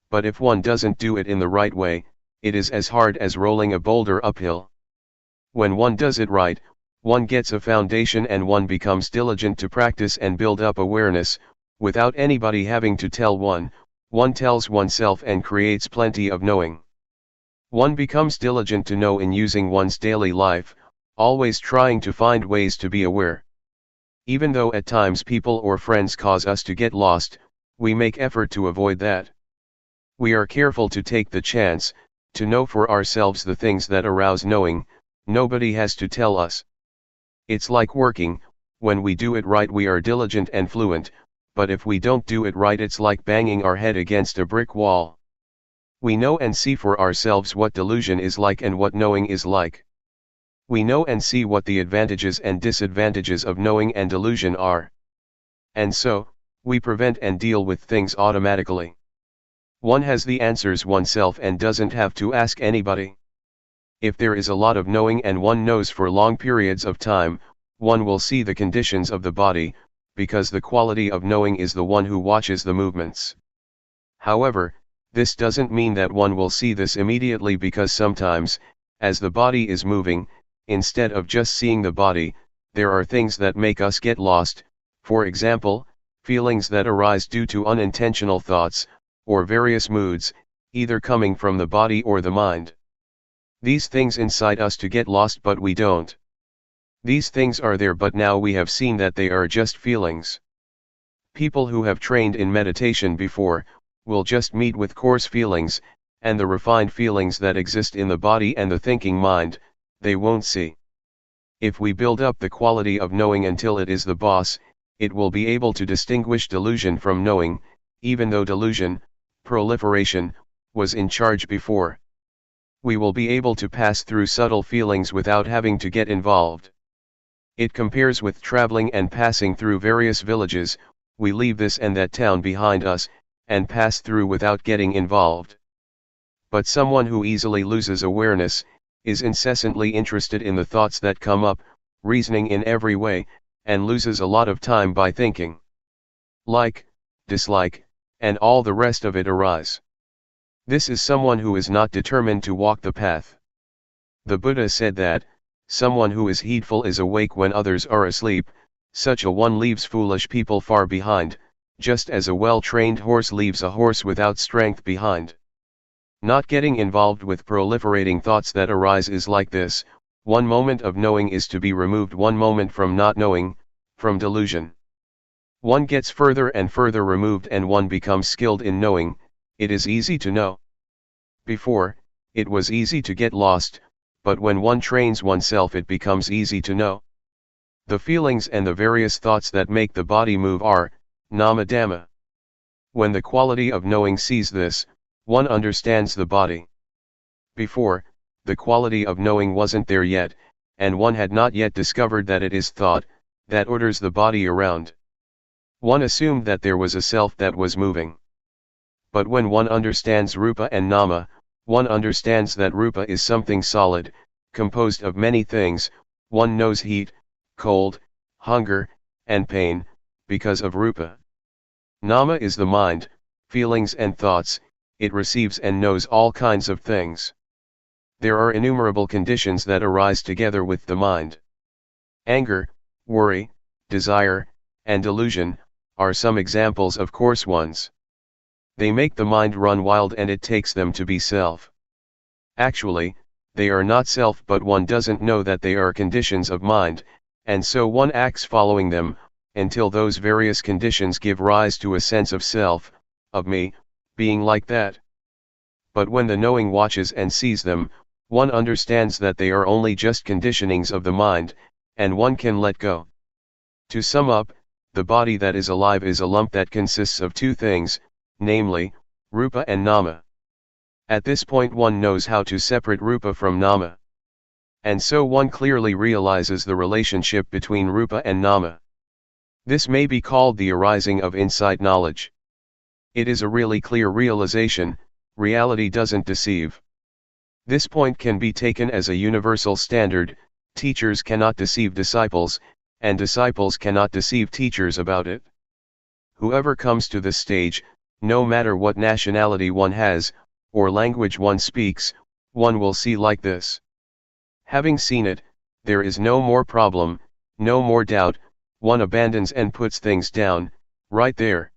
But if one doesn't do it in the right way, it is as hard as rolling a boulder uphill. When one does it right, one gets a foundation and one becomes diligent to practice and build up awareness, without anybody having to tell one, one tells oneself and creates plenty of knowing. One becomes diligent to know in using one's daily life, always trying to find ways to be aware. Even though at times people or friends cause us to get lost, we make effort to avoid that. We are careful to take the chance, to know for ourselves the things that arouse knowing, nobody has to tell us. It's like working, when we do it right we are diligent and fluent, but if we don't do it right it's like banging our head against a brick wall. We know and see for ourselves what delusion is like and what knowing is like. We know and see what the advantages and disadvantages of knowing and delusion are. And so, we prevent and deal with things automatically. One has the answers oneself and doesn't have to ask anybody. If there is a lot of knowing and one knows for long periods of time, one will see the conditions of the body, because the quality of knowing is the one who watches the movements. However, this doesn't mean that one will see this immediately, because sometimes, as the body is moving, instead of just seeing the body, there are things that make us get lost, for example, feelings that arise due to unintentional thoughts, or various moods, either coming from the body or the mind. These things incite us to get lost, but we don't. These things are there, but now we have seen that they are just feelings. People who have trained in meditation before, will just meet with coarse feelings, and the refined feelings that exist in the body and the thinking mind, they won't see. If we build up the quality of knowing until it is the boss, it will be able to distinguish delusion from knowing, even though delusion, proliferation, was in charge before. We will be able to pass through subtle feelings without having to get involved. It compares with traveling and passing through various villages. We leave this and that town behind us, and pass through without getting involved. But someone who easily loses awareness, is incessantly interested in the thoughts that come up, reasoning in every way, and loses a lot of time by thinking. Like, dislike, and all the rest of it arise. This is someone who is not determined to walk the path. The Buddha said that, someone who is heedful is awake when others are asleep. Such a one leaves foolish people far behind, just as a well-trained horse leaves a horse without strength behind. Not getting involved with proliferating thoughts that arise is like this: one moment of knowing is to be removed one moment from not knowing, from delusion. One gets further and further removed and one becomes skilled in knowing. It is easy to know. Before, it was easy to get lost, but when one trains oneself it becomes easy to know. The feelings and the various thoughts that make the body move are nama dhamma. When the quality of knowing sees this, one understands the body. Before, the quality of knowing wasn't there yet, and one had not yet discovered that it is thought that orders the body around. One assumed that there was a self that was moving. But when one understands rupa and nama, one understands that rupa is something solid, composed of many things. One knows heat, cold, hunger, and pain, because of rupa. Nama is the mind, feelings and thoughts. It receives and knows all kinds of things. There are innumerable conditions that arise together with the mind. Anger, worry, desire, and delusion are some examples of coarse ones. They make the mind run wild and it takes them to be self. Actually, they are not self, but one doesn't know that they are conditions of mind, and so one acts following them, until those various conditions give rise to a sense of self, of me, being like that. But when the knowing watches and sees them, one understands that they are only just conditionings of the mind, and one can let go. To sum up, the body that is alive is a lump that consists of two things, namely, rupa and nama. At this point one knows how to separate rupa from nama. And so one clearly realizes the relationship between rupa and nama. This may be called the arising of insight knowledge. It is a really clear realization. Reality doesn't deceive. This point can be taken as a universal standard. Teachers cannot deceive disciples, and disciples cannot deceive teachers about it. Whoever comes to this stage, no matter what nationality one has, or language one speaks, one will see like this. Having seen it, there is no more problem, no more doubt. One abandons and puts things down, right there.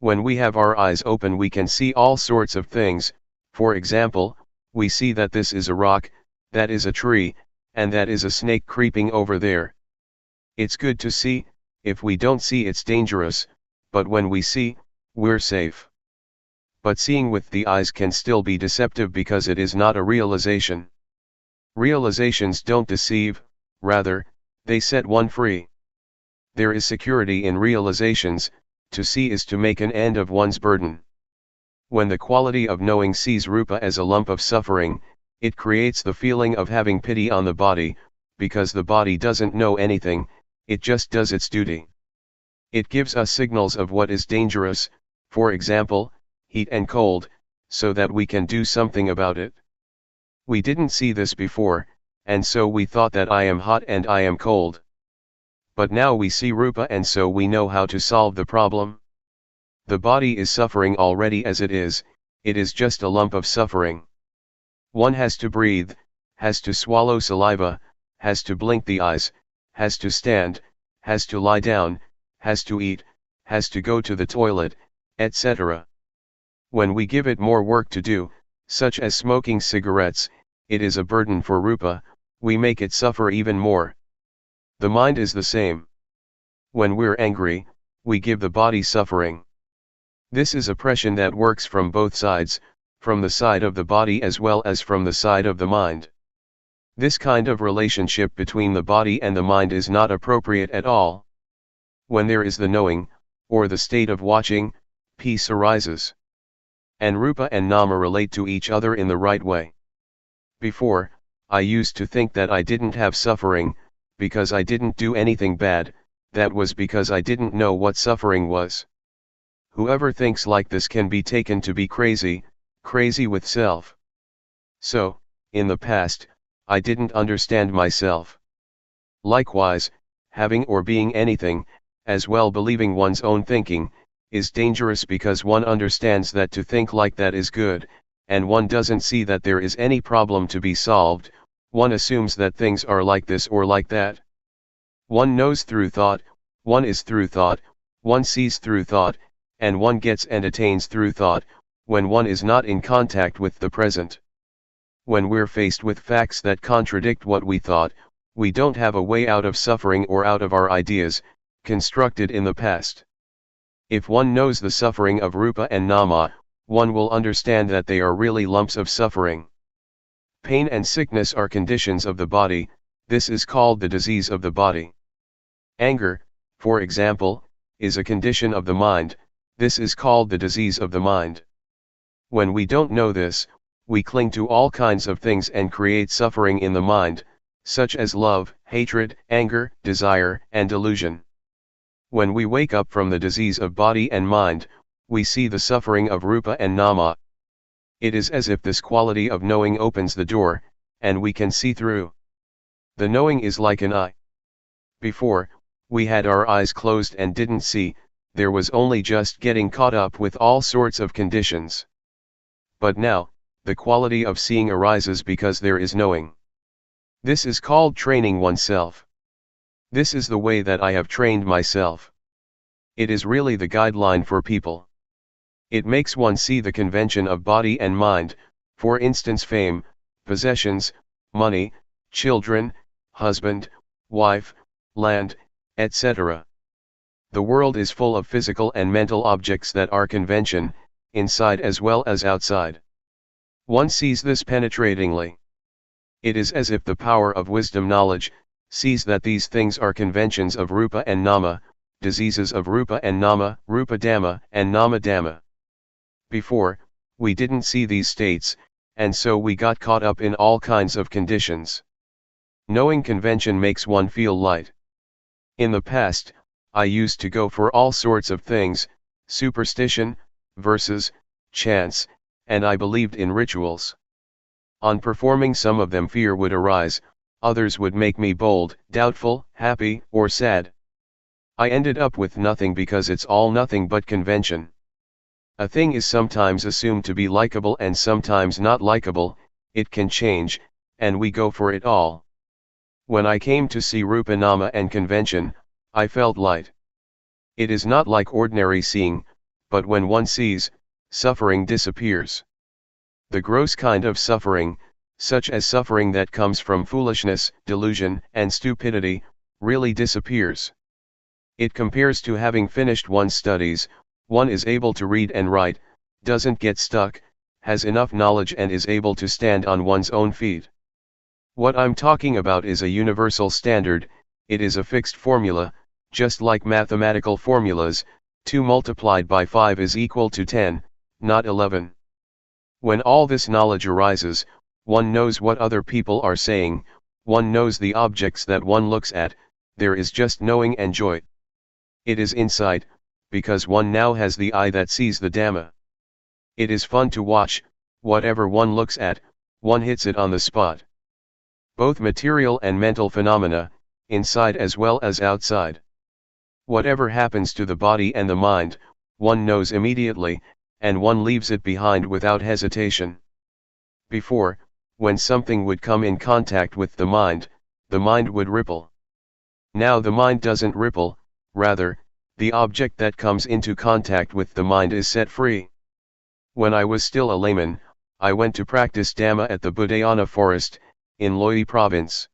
When we have our eyes open we can see all sorts of things. For example, we see that this is a rock, that is a tree, and that is a snake creeping over there. It's good to see. If we don't see it's dangerous, but when we see, we're safe. But seeing with the eyes can still be deceptive because it is not a realization. Realizations don't deceive, rather, they set one free. There is security in realizations. To see is to make an end of one's burden. When the quality of knowing sees rupa as a lump of suffering, It creates the feeling of having pity on the body, because the body doesn't know anything, it just does its duty. It gives us signals of what is dangerous, for example, heat and cold, so that we can do something about it. We didn't see this before, and so we thought that I am hot and I am cold. But now we see Rupa and so we know how to solve the problem. The body is suffering already as it is just a lump of suffering. One has to breathe, has to swallow saliva, has to blink the eyes, has to stand, has to lie down, has to eat, has to go to the toilet, etc. When we give it more work to do, such as smoking cigarettes, it is a burden for Rupa, we make it suffer even more. The mind is the same. When we're angry, we give the body suffering. This is oppression that works from both sides, from the side of the body as well as from the side of the mind. This kind of relationship between the body and the mind is not appropriate at all. When there is the knowing, or the state of watching, peace arises. And Rupa and Nama relate to each other in the right way. Before, I used to think that I didn't have suffering, because I didn't do anything bad, that was because I didn't know what suffering was. Whoever thinks like this can be taken to be crazy, crazy with self. So, in the past, I didn't understand myself. Likewise, having or being anything, as well believing one's own thinking, is dangerous because one understands that to think like that is good, and one doesn't see that there is any problem to be solved, one assumes that things are like this or like that. One knows through thought, one is through thought, one sees through thought, and one gets and attains through thought, when one is not in contact with the present. When we're faced with facts that contradict what we thought, we don't have a way out of suffering or out of our ideas, constructed in the past. If one knows the suffering of Rupa and Nama, one will understand that they are really lumps of suffering. Pain and sickness are conditions of the body, this is called the disease of the body. Anger, for example, is a condition of the mind, this is called the disease of the mind. When we don't know this, we cling to all kinds of things and create suffering in the mind, such as love, hatred, anger, desire, and delusion. When we wake up from the disease of body and mind, we see the suffering of Rupa and Nama. It is as if this quality of knowing opens the door, and we can see through. The knowing is like an eye. Before, we had our eyes closed and didn't see, there was only just getting caught up with all sorts of conditions. But now, the quality of seeing arises because there is knowing. This is called training oneself. This is the way that I have trained myself. It is really the guideline for people. It makes one see the convention of body and mind, for instance fame, possessions, money, children, husband, wife, land, etc. The world is full of physical and mental objects that are convention, inside as well as outside. One sees this penetratingly. It is as if the power of wisdom knowledge sees that these things are conventions of Rupa and Nama, diseases of Rupa and Nama, Rupa Dhamma and Nama Dhamma. Before, we didn't see these states, and so we got caught up in all kinds of conditions. Knowing convention makes one feel light. In the past, I used to go for all sorts of things, superstition, verses, chants, and I believed in rituals. On performing some of them fear would arise, others would make me bold, doubtful, happy, or sad. I ended up with nothing because it's all nothing but convention. A thing is sometimes assumed to be likable and sometimes not likable, it can change, and we go for it all. When I came to see Rupa Nama and convention, I felt light. It is not like ordinary seeing, but when one sees, suffering disappears. The gross kind of suffering, such as suffering that comes from foolishness, delusion, and stupidity, really disappears. It compares to having finished one's studies, one is able to read and write, doesn't get stuck, has enough knowledge and is able to stand on one's own feet. What I'm talking about is a universal standard, it is a fixed formula, just like mathematical formulas, 2 multiplied by 5 is equal to 10, not 11. When all this knowledge arises, one knows what other people are saying, one knows the objects that one looks at, there is just knowing and joy. It is insight, because one now has the eye that sees the Dhamma. It is fun to watch, whatever one looks at, one hits it on the spot. Both material and mental phenomena, inside as well as outside. Whatever happens to the body and the mind, one knows immediately, and one leaves it behind without hesitation. Before, when something would come in contact with the mind would ripple. Now the mind doesn't ripple, rather, the object that comes into contact with the mind is set free. When I was still a layman, I went to practice Dhamma at the Budayana forest, in Loi province.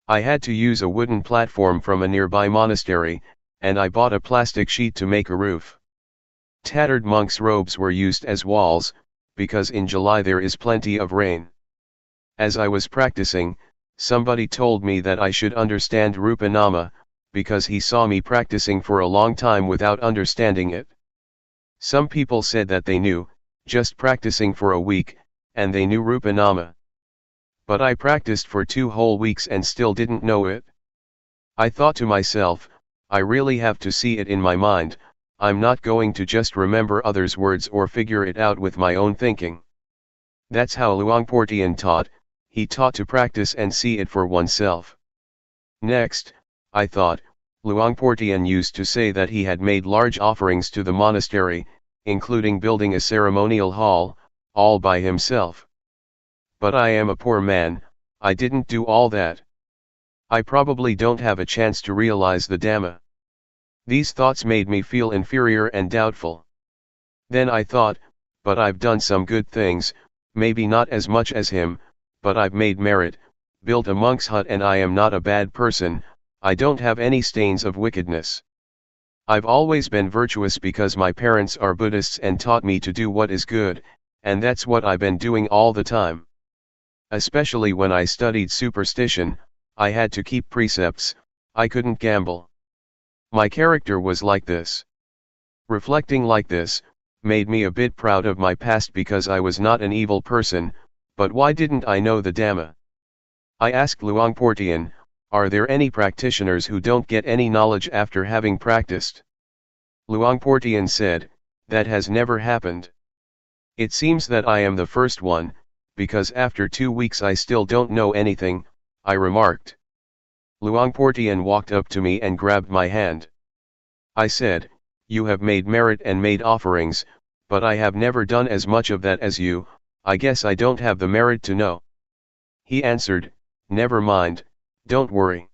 I had to use a wooden platform from a nearby monastery, and I bought a plastic sheet to make a roof. Tattered monks' robes were used as walls, because in July there is plenty of rain. As I was practicing, somebody told me that I should understand Rupa Nama, because he saw me practicing for a long time without understanding it. Some people said that they knew, just practicing for a week, and they knew Rupa Nama. But I practiced for 2 whole weeks and still didn't know it. I thought to myself, I really have to see it in my mind, I'm not going to just remember others' words or figure it out with my own thinking. That's how Luangpor Teean taught, he taught to practice and see it for oneself. Next, I thought, Luangpor Teean used to say that he had made large offerings to the monastery, including building a ceremonial hall, all by himself. But I am a poor man, I didn't do all that. I probably don't have a chance to realize the Dhamma. These thoughts made me feel inferior and doubtful. Then I thought, but I've done some good things, maybe not as much as him, but I've made merit, built a monk's hut, and I am not a bad person, I don't have any stains of wickedness. I've always been virtuous because my parents are Buddhists and taught me to do what is good, and that's what I've been doing all the time. Especially when I studied superstition, I had to keep precepts, I couldn't gamble. My character was like this. Reflecting like this, made me a bit proud of my past because I was not an evil person, but why didn't I know the Dhamma? I asked Luangpor Teean, are there any practitioners who don't get any knowledge after having practiced? Luangpor Teean said, that has never happened. It seems that I am the first one, because after 2 weeks I still don't know anything, I remarked. Luangpor Teean walked up to me and grabbed my hand. I said, you have made merit and made offerings, but I have never done as much of that as you, I guess I don't have the merit to know. He answered, never mind, don't worry.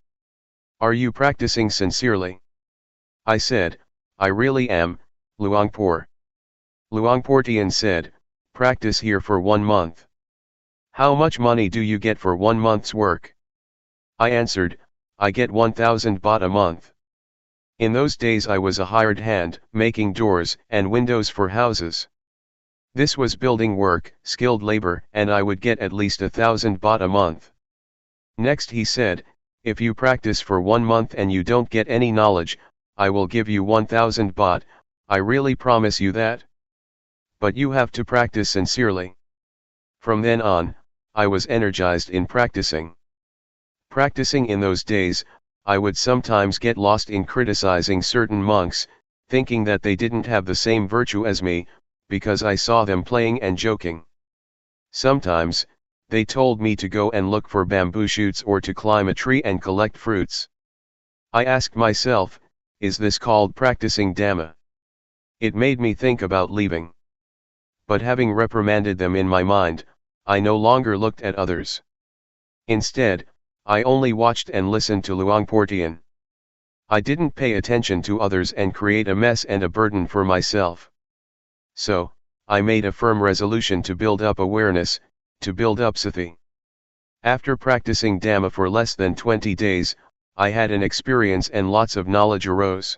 Are you practicing sincerely? I said, I really am, Luangpor. Luangpor Teean said, practice here for 1 month. How much money do you get for 1 month's work? I answered, I get 1,000 baht a month. In those days I was a hired hand, making doors and windows for houses. This was building work, skilled labor, and I would get at least 1,000 baht a month. Next he said, if you practice for 1 month and you don't get any knowledge, I will give you 1,000 baht, I really promise you that. But you have to practice sincerely. From then on, I was energized in practicing. Practicing in those days, I would sometimes get lost in criticizing certain monks, thinking that they didn't have the same virtue as me, because I saw them playing and joking. Sometimes, they told me to go and look for bamboo shoots or to climb a tree and collect fruits. I asked myself, is this called practicing Dhamma? It made me think about leaving. But having reprimanded them in my mind, I no longer looked at others. Instead, I only watched and listened to Luangpor Teean. I didn't pay attention to others and create a mess and a burden for myself. So, I made a firm resolution to build up awareness, to build up sati. After practicing Dhamma for less than 20 days, I had an experience and lots of knowledge arose.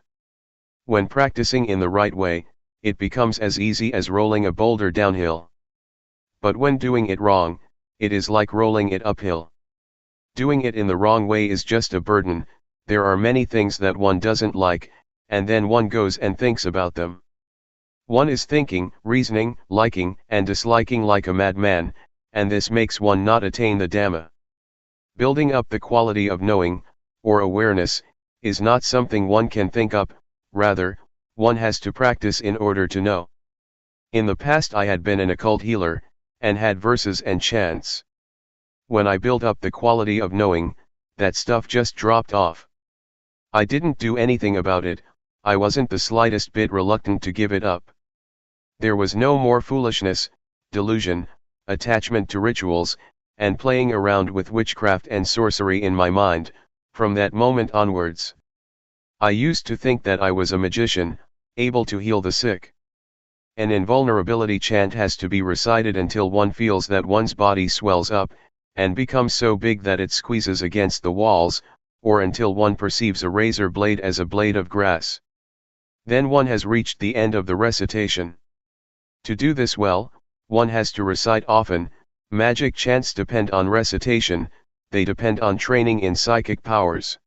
When practicing in the right way, it becomes as easy as rolling a boulder downhill. But when doing it wrong, it is like rolling it uphill. Doing it in the wrong way is just a burden, there are many things that one doesn't like, and then one goes and thinks about them. One is thinking, reasoning, liking and disliking like a madman, and this makes one not attain the Dhamma. Building up the quality of knowing, or awareness, is not something one can think up, rather, one has to practice in order to know. In the past I had been an occult healer, and had verses and chants. When I built up the quality of knowing, that stuff just dropped off. I didn't do anything about it, I wasn't the slightest bit reluctant to give it up. There was no more foolishness, delusion, attachment to rituals, and playing around with witchcraft and sorcery in my mind, from that moment onwards. I used to think that I was a magician, able to heal the sick. An invulnerability chant has to be recited until one feels that one's body swells up, and becomes so big that it squeezes against the walls, or until one perceives a razor blade as a blade of grass. Then one has reached the end of the recitation. To do this well, one has to recite often. Magic chants depend on recitation, they depend on training in psychic powers.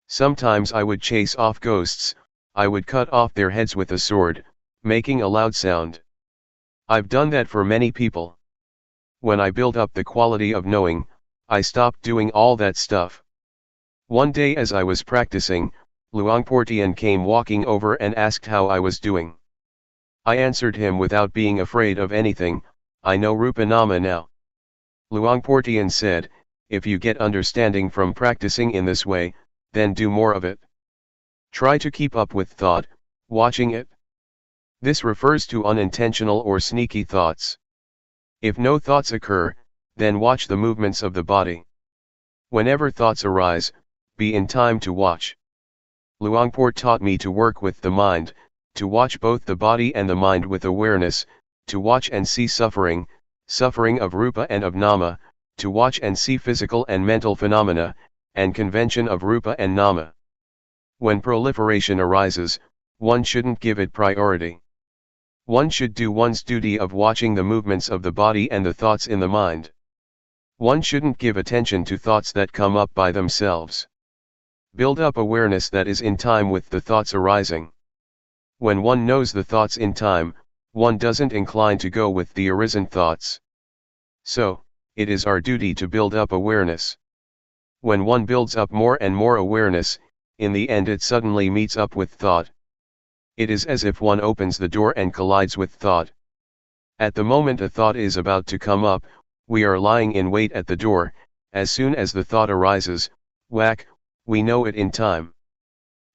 Sometimes I would chase off ghosts, I would cut off their heads with a sword, making a loud sound. I've done that for many people. When I built up the quality of knowing, I stopped doing all that stuff. One day as I was practicing, Luangpor Teean came walking over and asked how I was doing. I answered him without being afraid of anything, I know Rupa Nama now. Luangpor Teean said, if you get understanding from practicing in this way, then do more of it. Try to keep up with thought, watching it. This refers to unintentional or sneaky thoughts. If no thoughts occur, then watch the movements of the body. Whenever thoughts arise, be in time to watch. Luangpor taught me to work with the mind, to watch both the body and the mind with awareness, to watch and see suffering, suffering of Rupa and of Nama, to watch and see physical and mental phenomena, and convention of Rupa and Nama. When proliferation arises, one shouldn't give it priority. One should do one's duty of watching the movements of the body and the thoughts in the mind. One shouldn't give attention to thoughts that come up by themselves. Build up awareness that is in time with the thoughts arising. When one knows the thoughts in time, one doesn't incline to go with the arisen thoughts. So, it is our duty to build up awareness. When one builds up more and more awareness, in the end it suddenly meets up with thought. It is as if one opens the door and collides with thought. At the moment a thought is about to come up, we are lying in wait at the door. As soon as the thought arises, whack, we know it in time.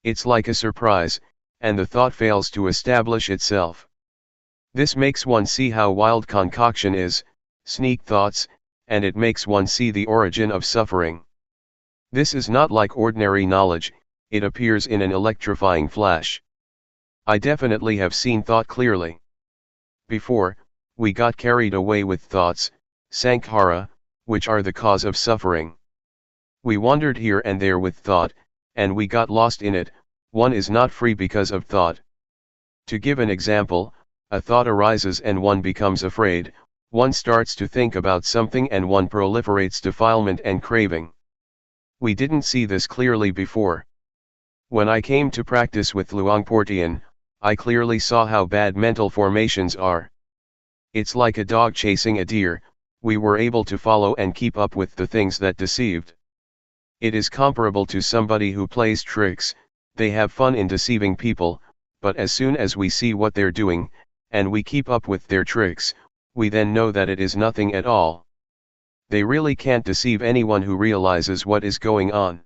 It's like a surprise, and the thought fails to establish itself. This makes one see how wild concoction is, sneak thoughts, and it makes one see the origin of suffering. This is not like ordinary knowledge, it appears in an electrifying flash. I definitely have seen thought clearly. Before, we got carried away with thoughts, sankhara, which are the cause of suffering. We wandered here and there with thought, and we got lost in it. One is not free because of thought. To give an example, a thought arises and one becomes afraid, one starts to think about something and one proliferates defilement and craving. We didn't see this clearly before. When I came to practice with Luangpor Teean, I clearly saw how bad mental formations are. It's like a dog chasing a deer, we were able to follow and keep up with the things that deceived. It is comparable to somebody who plays tricks, they have fun in deceiving people, but as soon as we see what they're doing, and we keep up with their tricks, we then know that it is nothing at all. They really can't deceive anyone who realizes what is going on.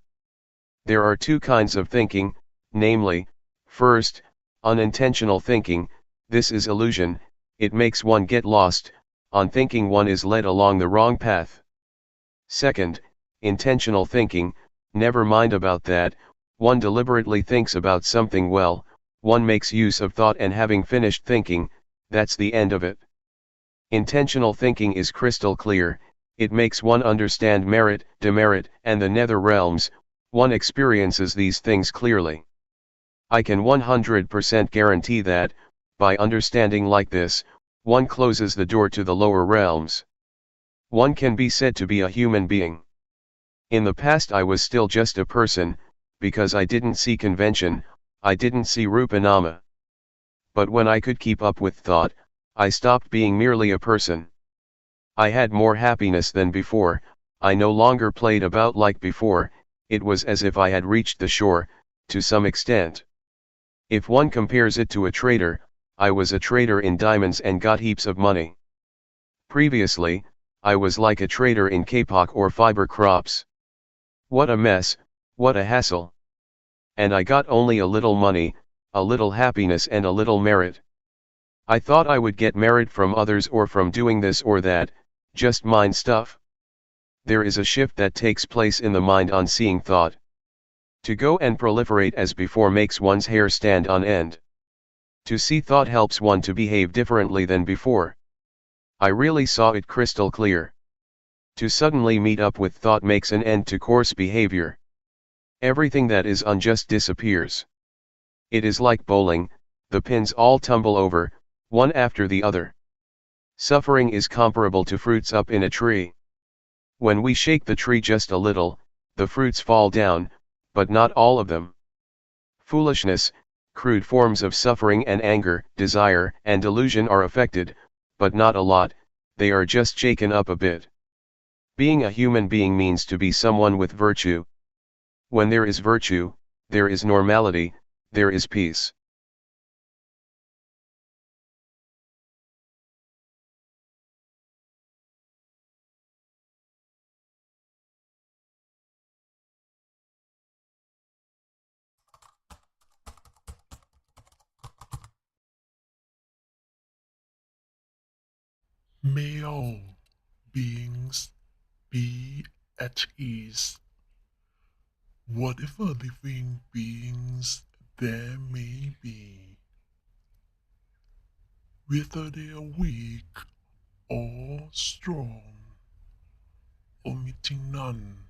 There are two kinds of thinking, namely, first, unintentional thinking. This is illusion, it makes one get lost, on thinking one is led along the wrong path. Second, intentional thinking, never mind about that, one deliberately thinks about something well, one makes use of thought and having finished thinking, that's the end of it. Intentional thinking is crystal clear, it makes one understand merit, demerit, and the nether realms, one experiences these things clearly. I can 100% guarantee that, by understanding like this, one closes the door to the lower realms. One can be said to be a human being. In the past I was still just a person, because I didn't see convention, I didn't see Rupa Nama. But when I could keep up with thought, I stopped being merely a person. I had more happiness than before, I no longer played about like before, it was as if I had reached the shore, to some extent. If one compares it to a trader, I was a trader in diamonds and got heaps of money. Previously, I was like a trader in kapok or fiber crops. What a mess, what a hassle. And I got only a little money, a little happiness and a little merit. I thought I would get merit from others or from doing this or that, just mind stuff. There is a shift that takes place in the mind on seeing thought. To go and proliferate as before makes one's hair stand on end. To see thought helps one to behave differently than before. I really saw it crystal clear. To suddenly meet up with thought makes an end to coarse behavior. Everything that is unjust disappears. It is like bowling, the pins all tumble over, one after the other. Suffering is comparable to fruits up in a tree. When we shake the tree just a little, the fruits fall down, but not all of them. Foolishness, crude forms of suffering and anger, desire and delusion are affected, but not a lot, they are just shaken up a bit. Being a human being means to be someone with virtue. When there is virtue, there is normality, there is peace. May all beings be at ease, whatever living beings there may be, whether they are weak or strong, omitting none,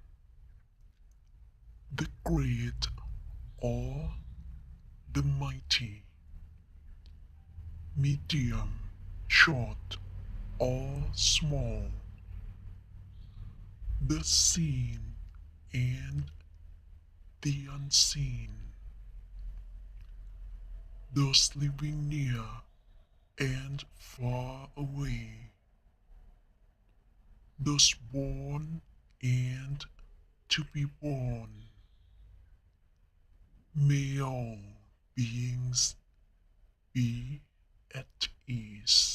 the great or the mighty, medium, short or small, the seen and the unseen, those living near and far away, those born and to be born. May all beings be at ease.